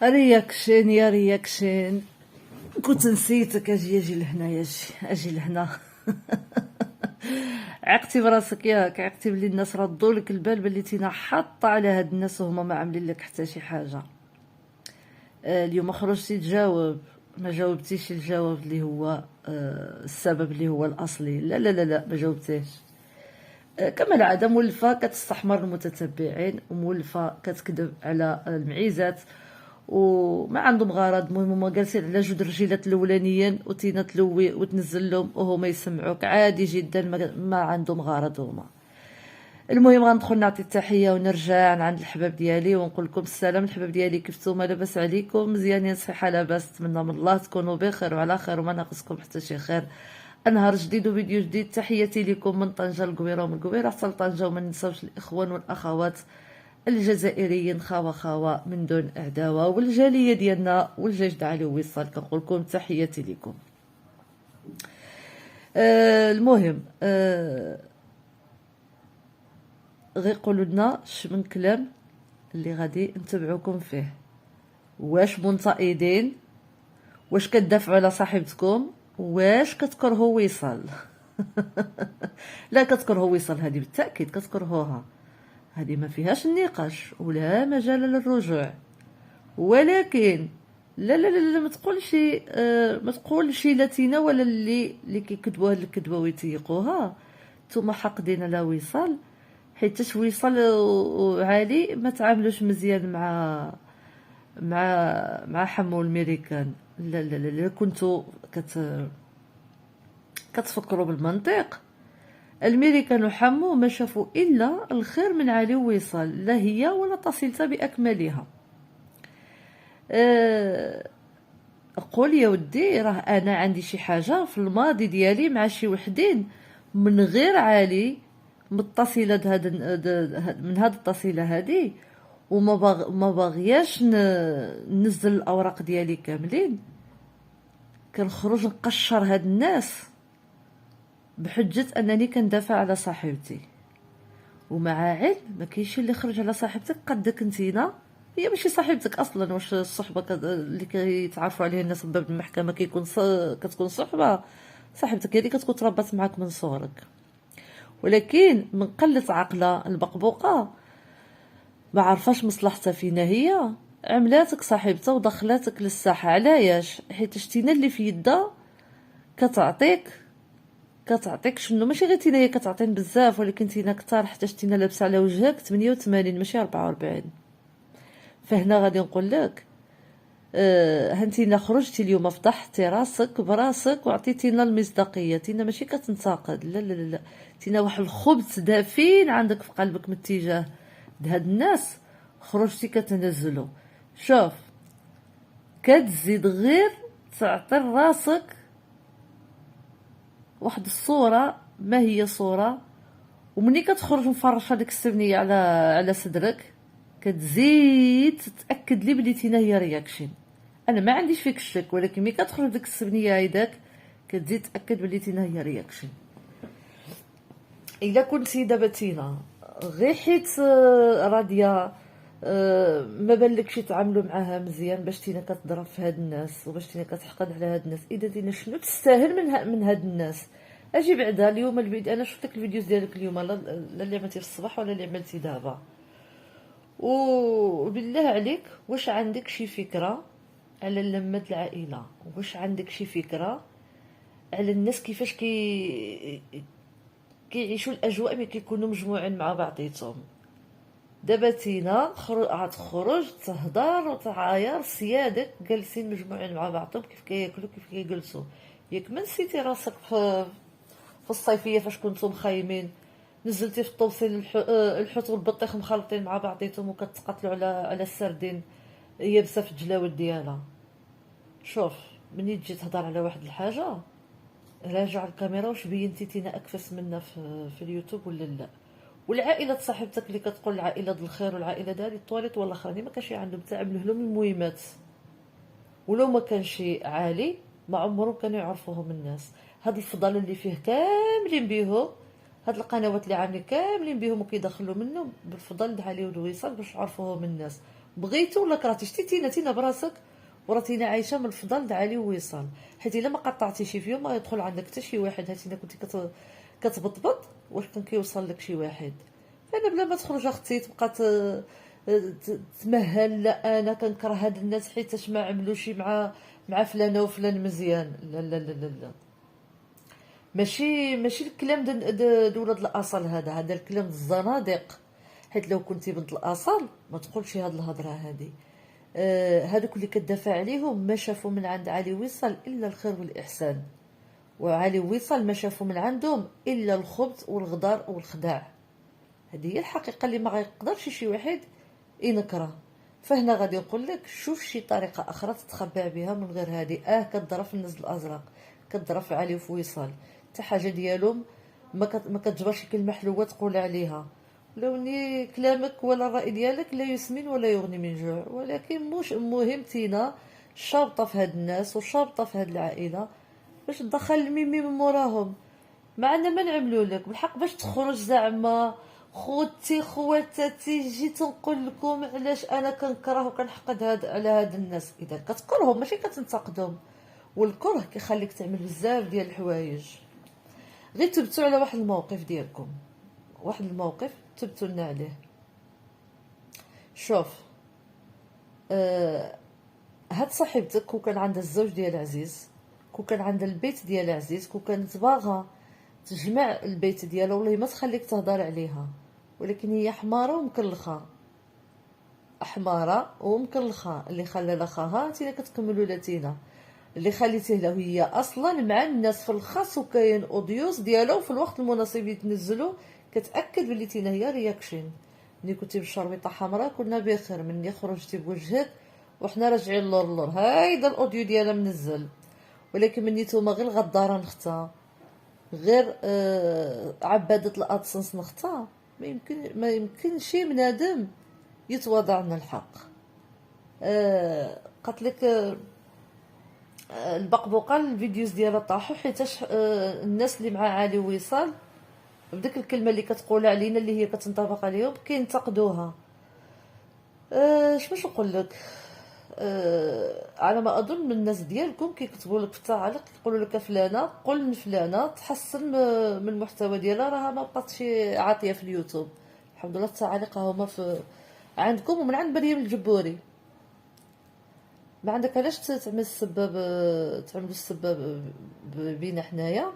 رياكشن يا رياكشن. كنت نسيتك. اجي لهنا، اجي لهنا. عقتي براسك ياك، عقتي بلي الناس ردوا لك البال بلي تينا حاطه على هاد الناس وهما ما عاملين لك حتى شي حاجه. اليوم خرجتي تجاوب، ما جاوبتيش الجواب اللي هو السبب اللي هو الاصلي. لا لا لا لا، ما جاوبتيش. كما العاده مولفه كتستحمر المتتبعين، ومولفه كتكذب على المعيزات وما عندهم غرض. المهم هما جالسين على جوج رجيلات الاولانيين وتينا تلوي وتنزل لهم وهما يسمعوك عادي جدا، ما عندهم غرض هما. المهم غندخل نعطي التحيه ونرجع عند الحباب ديالي ونقول لكم السلام. الحباب ديالي كيفتوما؟ لاباس عليكم؟ مزيانين؟ صحه لاباس؟ نتمنى من الله تكونوا بخير وعلى خير وما ناقصكم حتى شي خير. نهار جديد وفيديو جديد. تحياتي لكم من طنجه للقويره ومن القويره حتى لطنجه. وما ننساوش الاخوان والاخوات الجزائريين خاوه من دون عداوه، والجاليه ديالنا والجيش دعالي وصال. كنقول لكم تحياتي لكم. المهم غير قولوا لنا من كلام اللي غادي نتبعوكم فيه. واش منتقدين؟ واش كتدافعوا على صاحبتكم؟ واش كتكرهوا وصال؟ لا كتكرهوا وصال، هذه بالتاكيد كتكرهوها، هذه ما فيهاش النقاش ولا مجال للرجوع. ولكن لا لا لا, لا ما تقولش لا تينا ولا اللي كيكذبوا هاد الكذبه ويتيقوها. نتوما حاقدين على وصال حيت وصال وعلي ما تعاملوش مزيان مع حمو الميريكان. لا لا لا, لا كنتو كتفكروا بالمنطق. الميريكان وحمو ما شافوا الا الخير من علي ووصال، لا هي ولا تصيلتها باكملها. قول يا ودي، راه انا عندي شي حاجه في الماضي ديالي مع شي وحدين من غير علي متصله من هاد التصيله هادي، وما ما باغياش ننزل الاوراق ديالي كاملين. كنخرج نقشر هاد الناس بحجه انني كندافع على صاحبتي. ومع علم ما كاينش اللي خرج على صاحبتك قدك نتينا، هي ماشي صاحبتك اصلا. واش الصحبه اللي كيتعرفوا عليها الناس باب المحكمه كتكون صحبه؟ صاحبتك هذه كتكون تربات معاك من صغرك. ولكن من قله عقلها البقبوقه ما عرفاش مصلحتها فينا، هي عملاتك صاحبتها ودخلاتك للساحه. علاش؟ حيت شتينا اللي في يدها كتعطيك شنو؟ ماشي غير تينا هي كتعطيني بزاف، ولكن تينا كثر حتى شتينا لابسه على وجهك 88 ماشي 44. فهنا غادي نقول لك هانتينا خرجتي اليوم فضحتي راسك براسك وعطيتينا المصداقيه. تينا ماشي كتنتقد، لا لا لا، تينا واحد الخبز دافين عندك في قلبك من اتجاه هاد الناس خرجتي كتنزلو. شوف كتزيد غير تعطي راسك واحد الصوره ما هي صوره، ومني كتخرج مفرشه ديك السبنيه على صدرك كتزيد تتاكد لي بلي تينا هي رياكشن. انا ما عنديش فيك الشك، ولكن ملي كتخرج ديك السبنيه هيداك كتزيد تاكد بلي تينا هي رياكشن. الا كنتي دابا تينا غير حيت راضيه ما بالكش تعاملوا معاها مزيان باش تينا كتضرب في هاد الناس وباش تينا كتحقد على هاد الناس، اذا تينا شنو تستاهل من هاد الناس؟ اجي بعدا اليوم الفيديو، انا شفت لك الفيديوز ديالك اليوم، لا اللي عملتي في الصباح ولا اللي عملتي دابا. وبالله عليك واش عندك شي فكره على لمة العائله؟ واش عندك شي فكره على الناس كيفاش كيعيشوا الاجواء ملي كيكونوا مجموعين مع بعضيتهم؟ دابا تينا غتخرج تهضر وتعاير سيادك جالسين مجموعين مع بعضهم كيف كياكلوا كيف كيجلسوا. ياك ما نسيتي راسك في الصيفيه فاش كنتو مخيمين نزلتي في الطوسين الحوت والبطيخ مخلطين مع بعضيتهم وكتقاتلوا على السردين يابسه في الجلاود ديالها. شوف مني تجي تهضر على واحد الحاجه راجع الكاميرا واش بينتي تينا اكفس منا في اليوتيوب ولا لا. والعائله صاحبتك اللي كتقول العائله ديال الخير والعائله ديال الطواليت والله خاني ما كانش عندهم تعمل لهم المهمات، ولو ما كانش عالي ما عمرهم كانوا يعرفوهم الناس. هاد الفضل اللي فيه كاملين بيهم، هاد القنوات اللي عاملين كاملين بيهم وكيدخلوا منهم بالفضل د علي والوصال باش عرفوهم الناس. بغيتو ولا كرهتي. شتي تينا براسك وراه تينا عايشه من الفضل د علي ووصال، حيت الا ما قطعتيش فيهم ما يدخل عندك حتى شي واحد. هاتينا كنتي كتبطبط واش كان كيوصل لك شي واحد. فانا بلا ما تخرج اختي تبقى تمهل لا انا كنكره هاد الناس حيتاش ما عملوش مع فلانه وفلان مزيان. لا لا لا لا, لا. ماشي الكلام د ولاد الاصل، هذا الكلام د الزنادق. حيت لو كنتي بنت الاصل ما تقولش هاد الهضره هادي. هادوك اللي كتدافع عليهم ما شافوا من عند علي وصال الا الخير والاحسان، وعلي وصال ما شافوا من عندهم الا الخبث والغدار والخداع. هذه هي الحقيقه اللي ما غيقدرش شي واحد ينكرها. فهنا غادي نقول لك شوف شي طريقه اخرى تتخبع بها من غير هذه. كتضرب في الناس الازرق، كتضرب في علي وفي وصال، حتى حاجه ديالهم ما كتجبرش كلمه حلوه تقول عليها. لو اني كلامك ولا الراي ديالك لا يسمن ولا يغني من جوع. ولكن مش مهم تينا شابطه في هاد الناس وشابطه في هاد العائله باش تدخل الميمي من موراهم. ما عندنا ما نعملوا لك بالحق باش تخرج زعما خوتي خواتاتي. جيت نقول لكم علاش انا كنكره وكنحقد على هاد الناس. اذا كتكرههم ماشي كتنتقدهم، والكره كيخليك تعمل بزاف ديال الحوايج. غير تبتوا على واحد الموقف ديالكم، واحد الموقف تبتوا لنا عليه. شوف، هاد صاحبتك كون كان عندها الزوج ديال عزيز، كون كان عندها البيت ديال عزيز، كون كانت باغا تجمع البيت ديالها والله ما تخليك تهضر عليها، ولكن هي حماره ومكلخه. حماره ومكلخه اللي خلى لخاها انت كتكملوا لاتينا اللي خليتيه له. هي اصلا مع الناس في الخاص وكاين اوديوس ديالو في الوقت المناسب يتنزلوا كتاكد بلي تينا هي رياكشن. ملي كنتي بالشربيطه حمراء كنا بخير، ملي خرجتي بوجهك وحنا راجعين اللور هايدا الاوديو ديالها منزل. ولكن ملي نتوما غير غداره نختها، غير عباده الادسنس نختها، ما يمكنش بنادم يتواضع لنا الحق. قالت لك البقبوقه الفيديوز ديالها طاحوا حيتاش الناس اللي مع علي وصال بديك الكلمه اللي كتقول علينا اللي هي كتنطبق عليهم كينتقدوها. باش نقول لك، على ما اظن من الناس ديالكم كيكتبوا لك في التعليق يقولوا لك فلانه قل من فلانه تحسن من المحتوى ديالها، راها ما بقاتش عاطيه في اليوتيوب. الحمد لله التعاليق هما في عندكم ومن عند مريم الجبوري. ما عندك علاش تعملوا السباب بينا حنايا،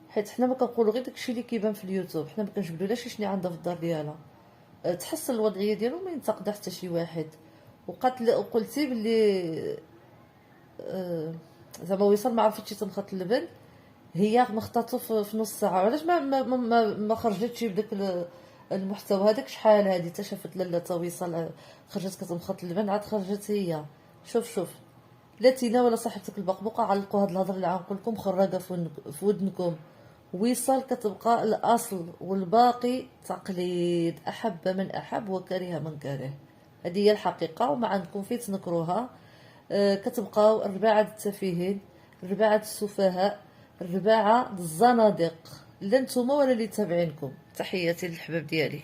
حيت حنا ما كنقولوا غير داكشي اللي كيبان في اليوتيوب. حنا ما كنجبدولهاش شنو عندها في الدار ديالها. تحسن الوضعيه ديالو ما ينتقدها حتى شي واحد. وقلتي بلي زعما وصل ما عرفتش تنخط اللبن، هي مخطاتو في نص ساعه. علاش ما خرجتش بداك المحتوى هذاك؟ شحال هادي حتى شافت لاله وصل خرجت كتمخط اللبن عاد خرجت هي. شوف لا تينا ولا صاحبتك البقبوقه علقوا هاد الهضره اللي غنقول لكم خراقه في ودنكم. وصال كتبقى الاصل والباقي تقليد، احب من احب وكره من كره. هذه هي الحقيقه وما عندكم فين تنكروها. كتبقاو الرباعه التافهين، الرباعه السفهاء، الرباعه الزنادق، لا نتوما ولا اللي تابعينكم. تحياتي للحباب ديالي.